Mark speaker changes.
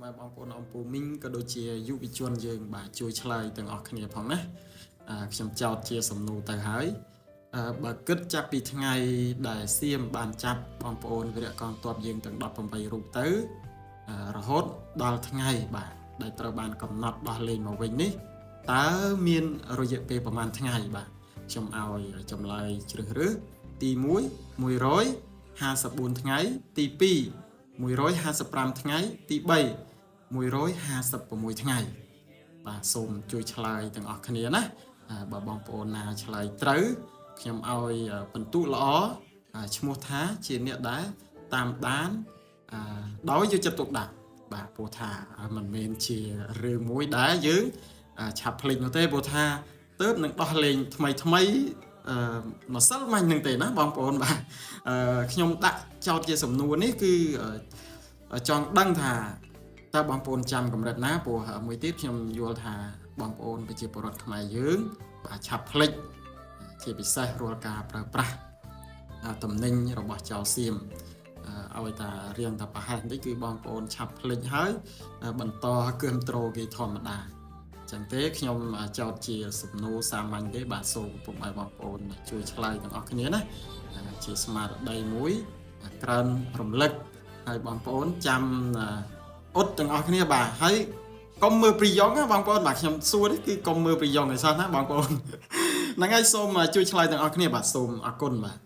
Speaker 1: ម៉ែបងប្អូនអំពូមីងក៏ដូចជាយុវជនយើងបាទជួយឆ្លើយទាំងអស់គ្នាផងណាខ្ញុំចោទជាសំណួរទៅហើយបើគិតចាប់ពីថ្ងៃដែលសៀមបានចាប់បងប្អូនវីរៈកងទ័ពយើងទាំង18រូបទៅរហូតដល់ថ្ងៃបាទដែលត្រូវបានកំណត់ដោះលែងមកវិញនេះតើមានរយៈពេលប្រហែលថ្ងៃបាទខ្ញុំឲ្យចម្លើយជ្រើសរើសទី1 154ថ្ងៃទី2 155ថ្ងៃទី3 156ថ្ងៃបាទសូមជួយឆ្លើយទាំងអស់គ្នាណាបើបងប្អូនណាឆ្លើយត្រូវខ្ញុំឲ្យបន្ទុកល្អឈ្មោះថាជាអ្នកដែលតាមដានដោយយកចិត្តទុកដាក់បាទព្រោះថាមិនមែនជារឿងមួយដែលយើងឆាប់ភ្លេចនោះទេព្រោះថាទើបនឹងដោះលែងថ្មីម្សិលមិញនឹងទេណាបងប្អូនបាទខ្ញុំដាក់ចោតជាសំណួរនេះគឺចង់ដឹងថាតើបងប្អូនចាំកម្រិតណាព្រោះមួយទៀតខ្ញុំយល់ថាបងប្អូនប្រជាពលរដ្ឋខ្មែរយើងបាទឆាប់ភ្លេចជាពិសេសរាល់ការប្រើប្រាស់តំណែងរបស់ចៅសៀមឲ្យតារៀងតាប្រហែលនេះគឺបងប្អូនឆាប់ភ្លេចហើយបន្តគំត្រូលគេធម្មតាចឹងទេខ្ញុំចោតជាសំណួរសាមញ្ញទេបាទសូមពុកម៉ែបងប្អូនជួយឆ្លើយទាំងអស់គ្នាណាជាស្មារតីមួយក្រើនរំលឹកហើយបងប្អូនចាំអ៊ុតទាំងអស់គ្នាបាទហើយកុំមើលព្រីយ៉ុងណាបងប្អូនបាទខ្ញុំសួរនេះគឺកុំមើលព្រីយ៉ុងឲ្យសោះណាបងប្អូនហ្នឹងហើយសូមជួយឆ្លើយទាំងអស់គ្នាបាទសូមអរគុណបាទ